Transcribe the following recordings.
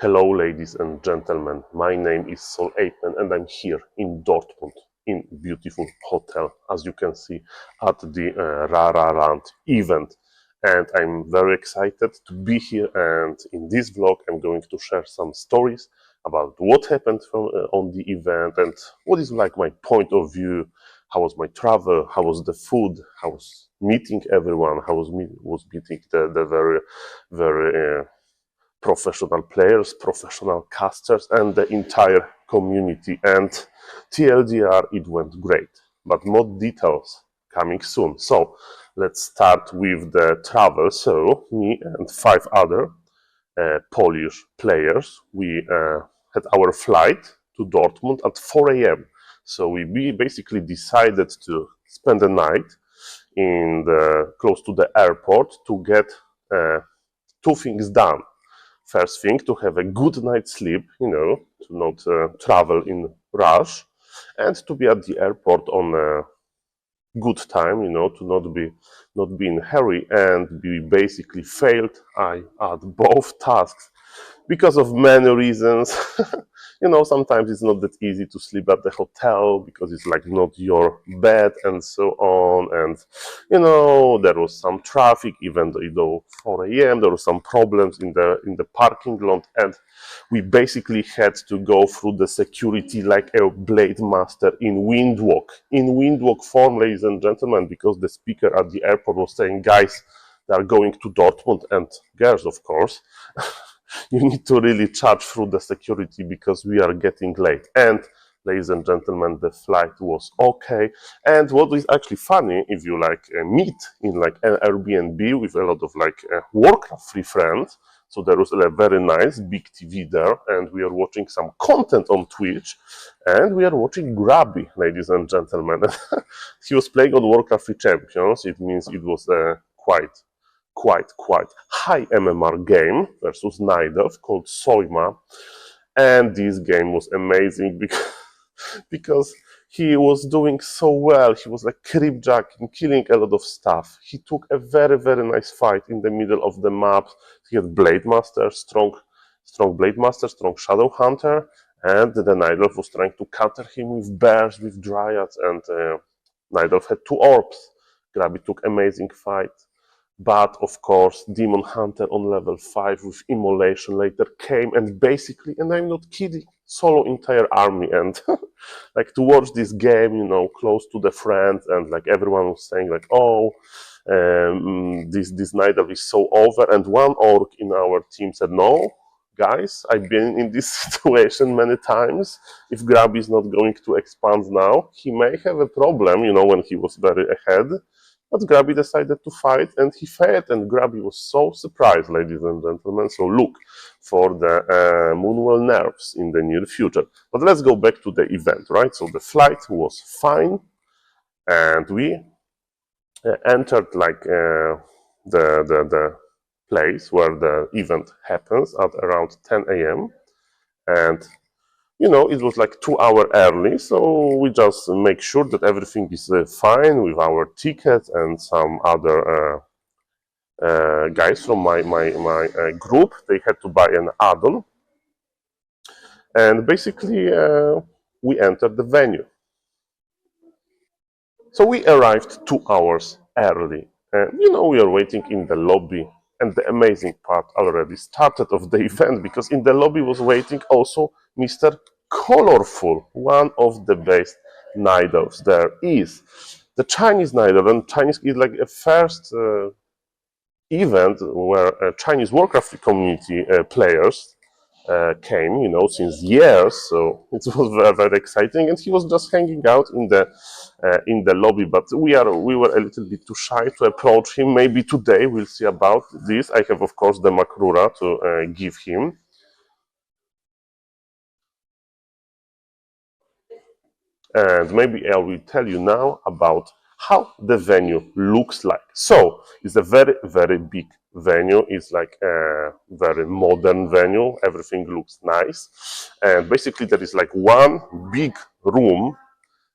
Hello, ladies and gentlemen. My name is SaulApeMan, and I'm here in Dortmund, in beautiful hotel, as you can see, at the Raraland event. And I'm very excited to be here. And in this vlog, I'm going to share some stories about what happened on the event and what is like my point of view. How was my travel? How was the food? How was meeting everyone? How was meeting the very professional players, professional casters, and the entire community. And TLDR, it went great, but more details coming soon. So let's start with the travel. So me and 5 other Polish players, we had our flight to Dortmund at 4 a.m. So we basically decided to spend the night close to the airport to get 2 things done. First thing, to have a good night's sleep, to not travel in rush, and to be at the airport on a good time, to not be in a hurry. And we basically failed at both tasks because of many reasons. Sometimes it's not that easy to sleep at the hotel because it's like not your bed and so on. And, there was some traffic, even though 4 a.m. there were some problems in the parking lot. And we basically had to go through the security like a blade master in windwalk form, ladies and gentlemen, because the speaker at the airport was saying, guys, they are going to Dortmund, and girls, of course. You need to really charge through the security because we are getting late. And ladies and gentlemen, the flight was okay. And what is actually funny, if you meet in an Airbnb with a lot of Warcraft-free friends, so there was a very nice big TV there, and we are watching some content on Twitch, and we are watching Grabby, ladies and gentlemen. He was playing on Warcraft 3 Champions. It means it was quite high MMR game versus Nidov called Soima, and this game was amazing because he was doing so well. He was creepjacking, killing a lot of stuff. He took a very nice fight in the middle of the map. He had Blade Master, strong Blade Master, strong Shadow Hunter, and the Nidov was trying to counter him with bears, with dryads, and Nidov had 2 orbs. Grabby took amazing fight. But of course, Demon Hunter on level 5 with Immolation later came and basically, and I'm not kidding, solo entire army. And to watch this game, close to the friends, and everyone was saying this night is so over. And one orc in our team said, no, guys, I've been in this situation many times. If Grabby is not going to expand now, he may have a problem, when he was very ahead. But Grabby decided to fight, and he failed, and Grabby was so surprised, ladies and gentlemen. So look for the Moonwell nerfs in the near future. But let's go back to the event, right? So the flight was fine, and we entered the place where the event happens at around 10 a.m. And it was 2 hours early, so we just make sure that everything is fine with our ticket, and some other guys from my group, they had to buy an add-on. And basically, we entered the venue. So we arrived 2 hours early, and we are waiting in the lobby. And the amazing part already started of the event, because in the lobby was waiting also Mr. Colorful, one of the best Nidovs there is. The Chinese Nidov, and Chinese is a first event where Chinese Warcraft community players came, since years. So it was very exciting, and he was just hanging out in the lobby. But we were a little bit too shy to approach him. Maybe today we'll see about this. I have, of course, the Makrura to give him. And maybe I will tell you now about how the venue looks like. So it's a very big venue. It's a very modern venue. Everything looks nice. And basically there is one big room.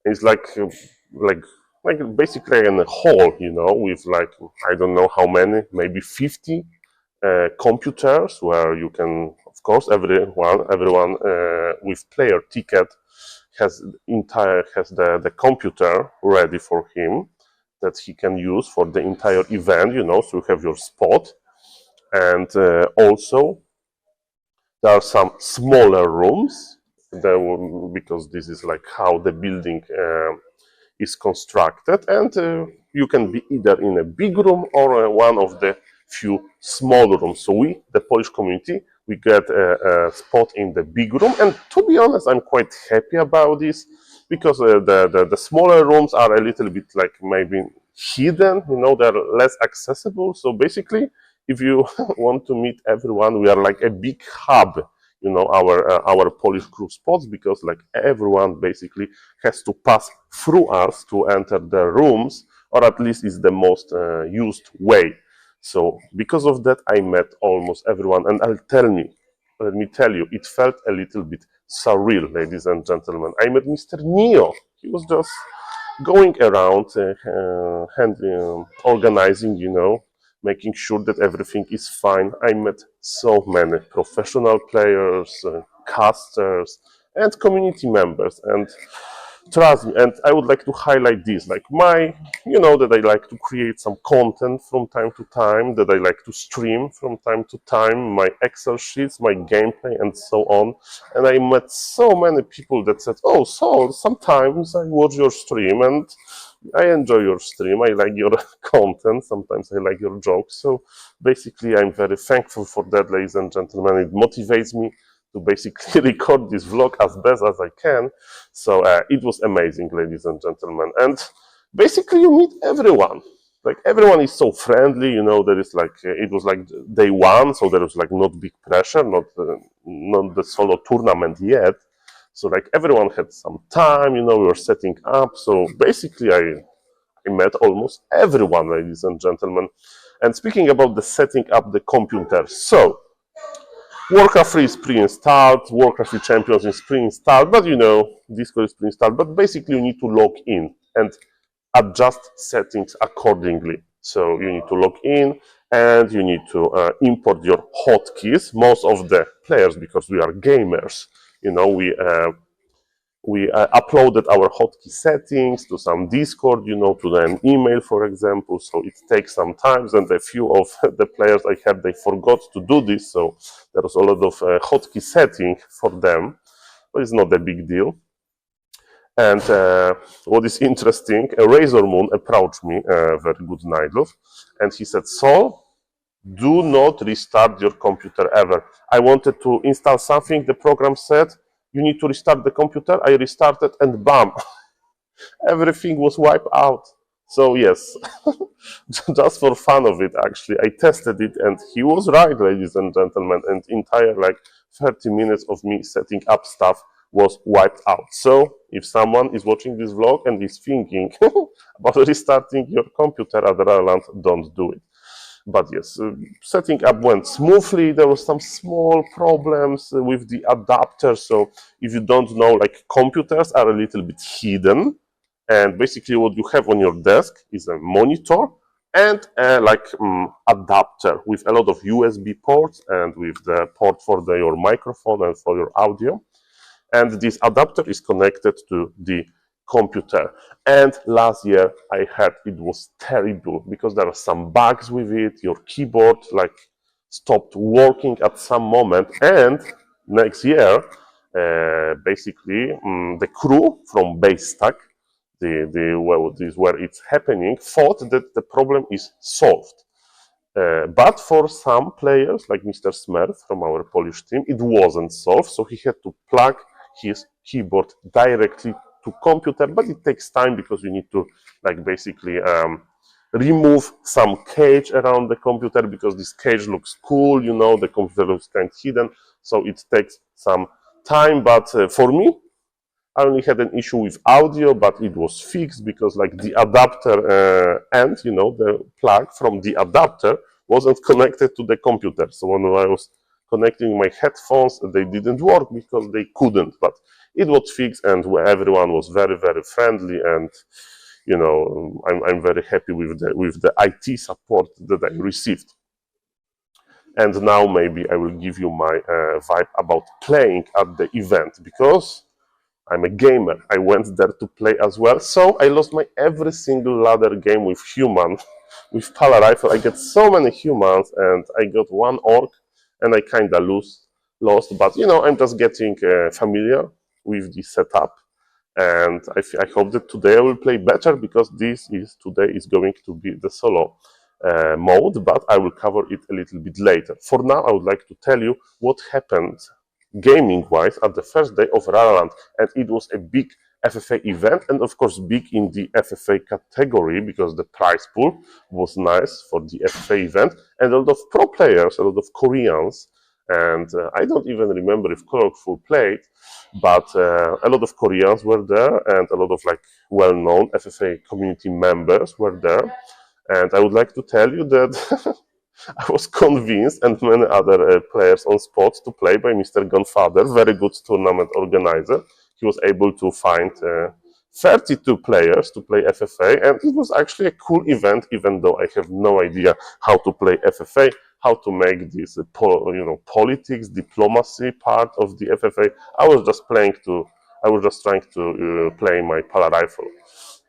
It's basically in a hall, with I don't know how many, maybe 50 computers, where you can, of Of course, everyone with player ticket has the computer ready for him that he can use for the entire event, you know, so you have your spot. And also there are some smaller rooms because this is like how the building is constructed, and you can be either in a big room or one of the few small rooms. So we, the Polish community, we get a spot in the big room, and to be honest, I'm quite happy about this because the smaller rooms are a little bit like maybe hidden, you know, they're less accessible. So basically, if you want to meet everyone, we are like a big hub, you know, our Polish crew spots, because like everyone basically has to pass through us to enter the rooms, or at least is the most used way. So because of that, I met almost everyone, and let me tell you, it felt a little bit surreal, ladies and gentlemen. I met Mr. Neo. He was just going around organizing, you know, making sure that everything is fine. I met so many professional players, casters, and community members. And trust me, and I would like to highlight this, like you know, that I like to create some content from time to time, that I like to stream from time to time, my Excel sheets, my gameplay, and so on. And I met so many people that said, oh, Saul, sometimes I watch your stream and I enjoy your stream, I like your content, sometimes I like your jokes. So basically, I'm very thankful for that, ladies and gentlemen. It motivates me to basically record this vlog as best as I can. So it was amazing, ladies and gentlemen. And basically you meet everyone. Like everyone is so friendly, you know, there is like, it was like day one, so there was like not big pressure, not the solo tournament yet. So like everyone had some time, you know, we were setting up. So basically I met almost everyone, ladies and gentlemen. And speaking about the setting up the computer, so Warcraft 3 is pre-installed, Warcraft 3 Champions is pre-installed, but you know, Discord is pre-installed, but basically you need to log in and adjust settings accordingly. So you need to log in and you need to import your hotkeys. Most of the players, because we are gamers, you know, we uploaded our hotkey settings to some Discord, you know, to an email, for example. So it takes some time, and a few of the players I had, they forgot to do this. So there was a lot of hotkey setting for them, but it's not a big deal. And what is interesting, Razor Moon approached me, very good Nightloaf, and he said, Saul, do not restart your computer ever. I wanted to install something, the program said, you need to restart the computer. I restarted and bam, everything was wiped out. So yes, just for fun of it, actually, I tested it and he was right, ladies and gentlemen, and entire like 30 minutes of me setting up stuff was wiped out. So if someone is watching this vlog and is thinking about restarting your computer at Raraland, don't do it. But yes, setting up went smoothly. There were some small problems with the adapter. So if you don't know, like computers are a little bit hidden. And basically what you have on your desk is a monitor and adapter with a lot of USB ports and with the port for your microphone and for your audio. And this adapter is connected to the computer. And last year it was terrible because there are some bugs with it. Your keyboard like stopped working at some moment. And next year, basically, the crew from Basestack, this is where it's happening, thought that the problem is solved. But for some players, like Mr. Smurf from our Polish team, it wasn't solved. So he had to plug his keyboard directly to computer, but it takes time because you need to like basically remove some cage around the computer because this cage looks cool, you know, the computer looks kind of hidden, so it takes some time. But for me, I only had an issue with audio, but it was fixed because like the adapter and, you know, the plug from the adapter wasn't connected to the computer. So when I was connecting my headphones, they didn't work because they couldn't, but it was fixed and everyone was very, very friendly. And, you know, I'm very happy with the IT support that I received. And now maybe I will give you my vibe about playing at the event, because I'm a gamer. I went there to play as well. So I lost my every single ladder game with human, with Pala Rifle. I get so many humans and I got one orc and I kind of lost. But you know, I'm just getting familiar with the setup. And I hope that today I will play better, because today is going to be the solo mode, but I will cover it a little bit later. For now, I would like to tell you what happened gaming-wise at the first day of Raraland, and it was a big FFA event, and of course big in the FFA category, because the prize pool was nice for the FFA event, and a lot of pro players, a lot of Koreans, and I don't even remember if Colorful played, but a lot of Koreans were there, and a lot of like well-known FFA community members were there. And I would like to tell you that I was convinced, and many other players on spot, to play by Mr. Gunfather, very good tournament organizer. He was able to find 32 players to play FFA, and it was actually a cool event, even though I have no idea how to play FFA, how to make this politics, diplomacy part of the FFA. I was just trying to play my Pala Rifle.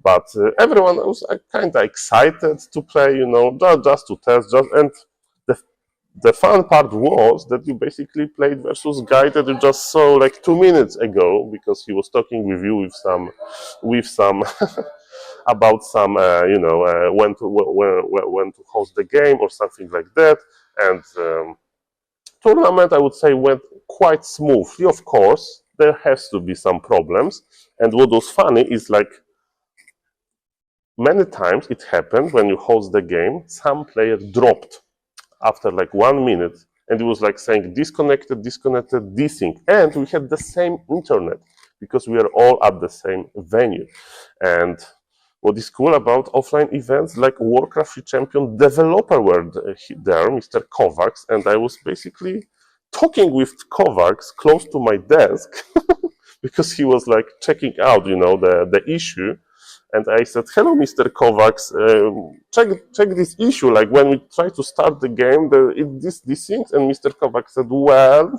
But everyone was kind of excited to play, you know, just to test. And the fun part was that you basically played versus guy that you just saw like 2 minutes ago, because he was talking with you with some about some when to host the game or something like that. And tournament, I would say, went quite smoothly. Of course, there has to be some problems. And what was funny is, like, many times it happened when you host the game, some player dropped after like 1 minute, and it was like saying disconnected, desync. And we had the same internet, because we are all at the same venue. And what is cool about offline events, like Warcraft 3 champion developer were there, Mr. Kovacs, and I was basically talking with Kovacs close to my desk because he was like checking out, you know, the issue. And I said, hello, Mr. Kovacs, check this issue. Like, when we try to start the game, this things. And Mr. Kovacs said, well,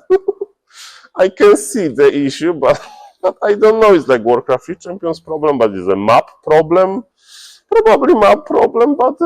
I can see the issue, but I don't know. It's like Warcraft 3 Champions problem, but it's a map problem. Probably map problem, but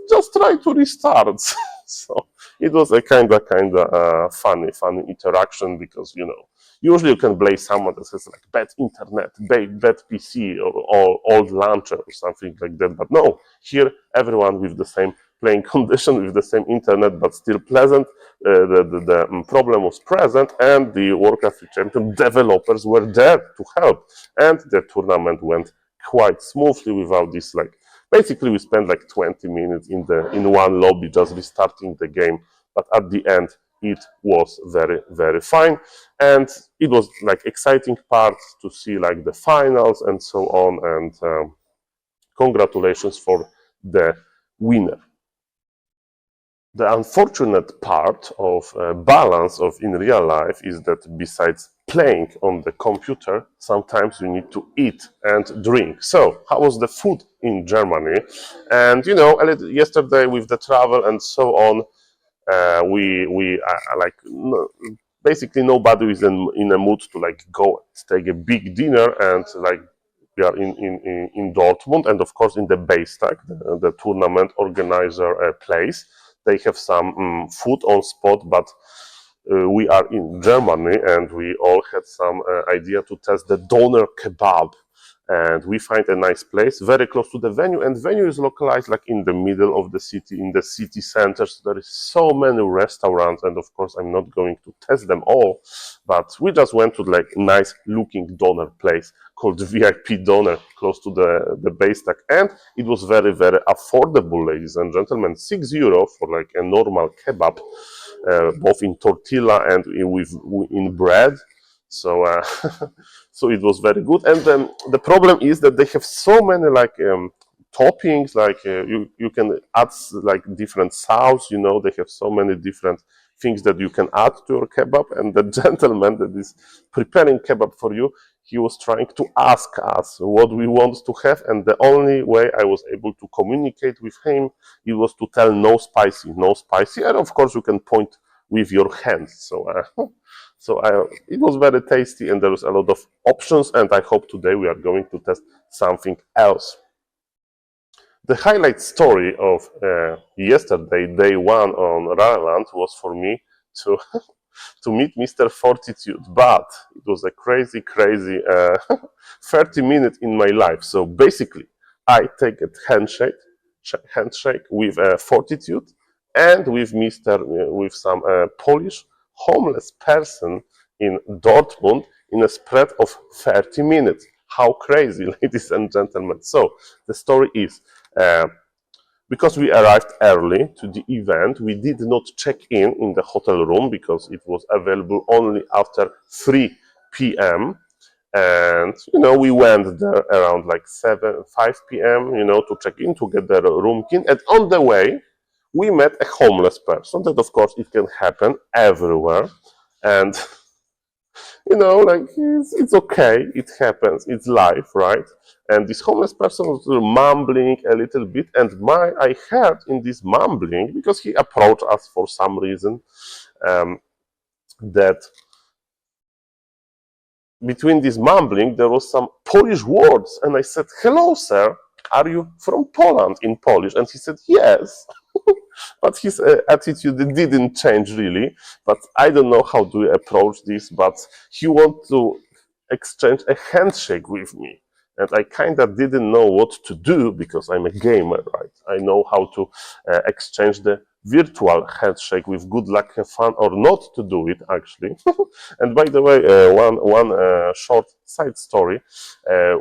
just try to restart. So it was a kind of funny interaction, because, you know, usually you can blame someone that has like bad internet, bad PC, or old launcher or something like that. But no, here everyone with the same playing condition, with the same internet, but still pleasant. The problem was present, and the Warcraft 3 champion developers were there to help. And the tournament went quite smoothly without this, like, basically we spent like 20 minutes in one lobby just restarting the game. But at the end, it was very fine, and it was like exciting part to see like the finals and so on. And congratulations for the winner. The unfortunate part of balance of in real life is that besides playing on the computer, sometimes you need to eat and drink. So how was the food in Germany? And you know, yesterday with the travel and so on, basically nobody is in a mood to like go take a big dinner, and like we are in Dortmund, and of course in the Baystag, the tournament organizer place. They have some food on spot, but we are in Germany, and we all had some idea to test the doner kebab. And we find a nice place very close to the venue, and venue is localized like in the middle of the city, in the city center. So there is so many restaurants, and of course I'm not going to test them all, but we just went to like nice looking doner place called VIP Doner, close to the Baystag, and it was very affordable, ladies and gentlemen. €6 for like a normal kebab, both in tortilla and in bread. So so it was very good. And then the problem is that they have so many like toppings, like you can add like different sauce, you know, they have so many different things that you can add to your kebab. And the gentleman that is preparing kebab for you, he was trying to ask us what we want to have, and the only way I was able to communicate with him, it was to tell no spicy. And of course you can point with your hands. It was very tasty, and there was a lot of options, and I hope today we are going to test something else. The highlight story of yesterday, day one on Raraland, was for me to to meet Mr. Fortitude, but it was a crazy 30 minutes in my life. So basically, I take a handshake with Fortitude and with with some Polish homeless person in Dortmund in a spread of 30 minutes. How crazy, ladies and gentlemen. So the story is, because we arrived early to the event, we did not check in the hotel room because it was available only after 3 p.m. And, we went there around like 5 p.m., to check in, to get the room key. And on the way, we met a homeless person. That, of course, it can happen everywhere. And like it's okay, it happens, it's life, right? And this homeless person was mumbling a little bit, and I heard in this mumbling, because he approached us for some reason, that between this mumbling there was some Polish words, and I said, "Hello, sir, are you from Poland?" in Polish, and he said, "Yes." But his attitude didn't change really. But I don't know how to approach this, but he wanted to exchange a handshake with me. And I kind of didn't know what to do because I'm a gamer, right? I know how to exchange the virtual handshake with good luck, have fun, or not to do it, actually. And by the way, one short side story.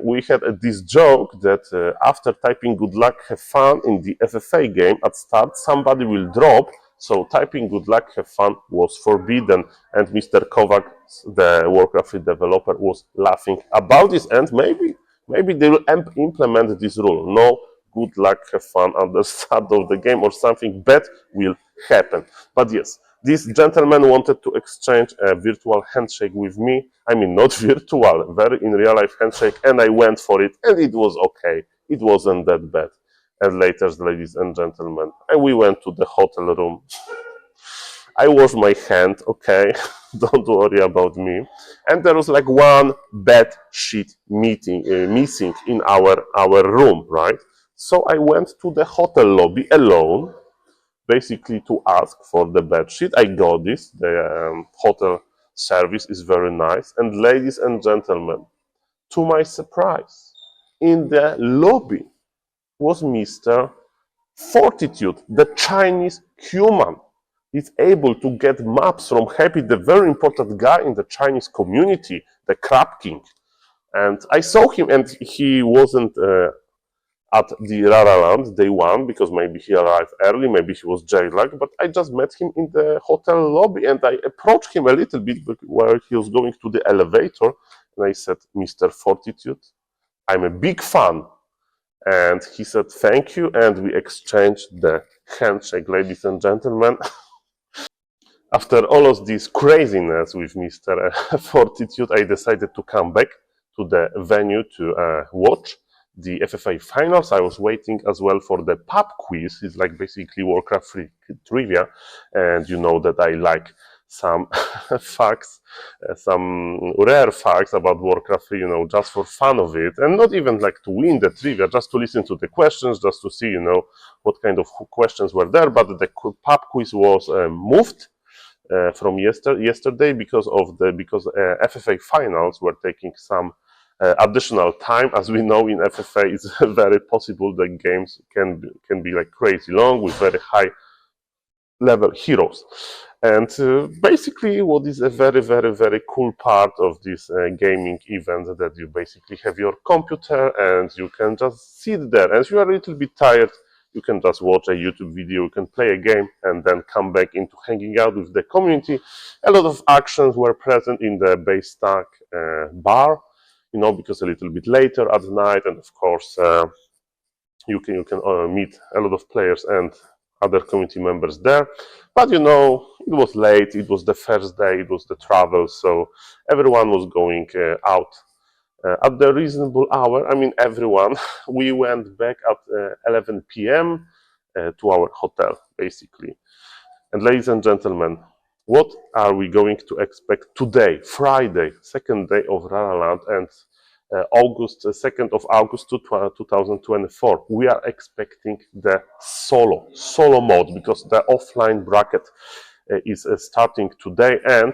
We had this joke that after typing good luck, have fun in the FFA game at start, somebody will drop. So typing good luck, have fun was forbidden. And Mr. Kovac, the Warcraft 3 developer, was laughing about this. And maybe they will implement this rule. No good luck, have fun at the start of the game, or something bad will happen. But yes, this gentleman wanted to exchange a virtual handshake with me. I mean, not virtual, very in real life handshake, and I went for it, and it was okay. It wasn't that bad. And later, ladies and gentlemen, we went to the hotel room. I washed my hand, okay? Don't worry about me. And there was like one bed sheet missing in our room, right? So I went to the hotel lobby alone, basically to ask for the bed sheet. I got this. The hotel service is very nice. And ladies and gentlemen, to my surprise, in the lobby was Mr. Fortitude, the Chinese human. Is able to get maps from Happy, the very important guy in the Chinese community, the Crab King. And I saw him, and he wasn't at the Raraland day one, because maybe he arrived early, maybe he was jet lagged, but I just met him in the hotel lobby, and I approached him a little bit while he was going to the elevator, and I said, "Mr. Fortitude, I'm a big fan." And he said, "Thank you," and we exchanged the handshake, ladies and gentlemen. After all of this craziness with Mr. Fortitude, I decided to come back to the venue to watch the FFA finals. I was waiting as well for the pub quiz. It's like basically Warcraft 3 trivia, and you know that I like some facts, some rare facts about Warcraft 3, just for fun of it, and not even like to win the trivia, just to listen to the questions, just to see, what kind of questions were there. But the pub quiz was moved from yesterday because FFA finals were taking some additional time. As we know, in FFA, it's very possible that games can be like crazy long with very high level heroes. And basically, what is a very, very, very cool part of this gaming event, that you basically have your computer and you can just sit there. And if you are a little bit tired, you can just watch a YouTube video, you can play a game, and then come back into hanging out with the community. A lot of actions were present in the base stack bar, because a little bit later at night, and of course, you can meet a lot of players and other community members there. But it was late, it was the first day, it was the travel, so everyone was going out at the reasonable hour. I mean, everyone. We went back at 11 p.m. To our hotel, basically. And ladies and gentlemen, what are we going to expect today, Friday, second day of Raraland, and August 2nd of August 2024. We are expecting the solo mode, because the offline bracket is starting today, and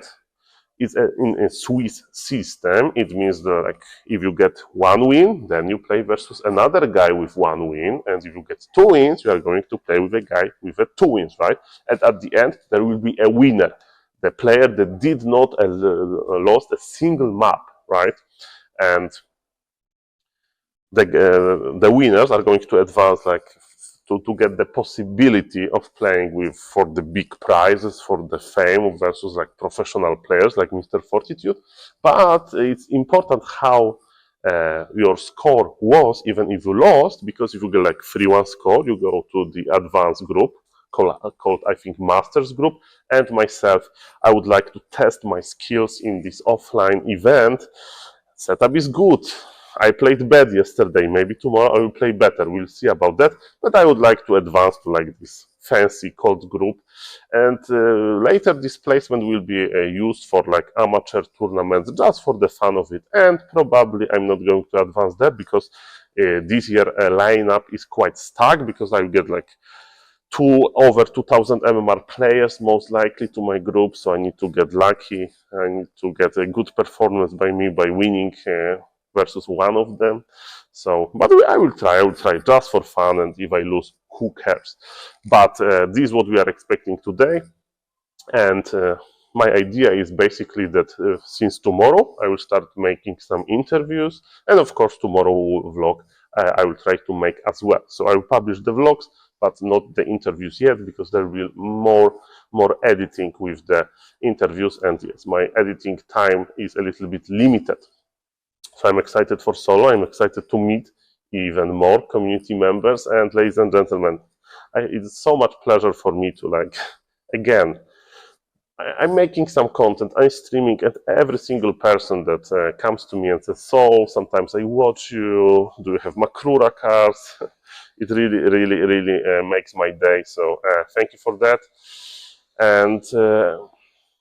it's in a Swiss system. It means that, like, if you get one win, then you play versus another guy with one win, and if you get two wins, you are going to play with a guy with two wins, right? And at the end, there will be a winner, the player that did not lost a single map, right? And the winners are going to advance, like, to get the possibility of playing with for the big prizes, for the fame versus like professional players like Mr. Fortitude. But it's important how your score was, even if you lost, because if you get like 3-1 score, you go to the advanced group called I think Masters group. And myself, I would like to test my skills in this offline event. Setup is good. I played bad yesterday. Maybe tomorrow I will play better. We'll see about that. But I would like to advance to like this fancy cold group. And later this placement will be used for like amateur tournaments, just for the fun of it. And probably I'm not going to advance that, because this year lineup is quite stuck, because I will get like over 2,000 MMR players most likely to my group. So I need to get lucky. I need to get a good performance by me by winning versus one of them. So, but I will try just for fun, and if I lose, who cares? But this is what we are expecting today. And my idea is basically that since tomorrow I will start making some interviews, and of course tomorrow vlog I will try to make as well. So I will publish the vlogs, but not the interviews yet, because there will be more editing with the interviews, and yes, my editing time is a little bit limited. So I'm excited for solo. I'm excited to meet even more community members. And ladies and gentlemen, it's so much pleasure for me to, like, again, I'm making some content, I'm streaming, and every single person that comes to me and says, "Saul, sometimes I watch you, do you have Makrura cards?" It really makes my day. So thank you for that. And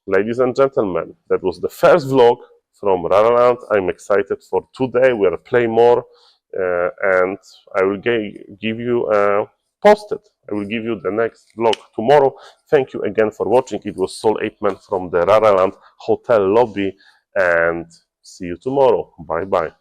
ladies and gentlemen, that was the first vlog from Raraland. I'm excited for today. We are play more, and I will give you posted. I will give you the next vlog tomorrow. Thank you again for watching. It was SaulApeMan from the Raraland hotel lobby, and see you tomorrow. Bye bye.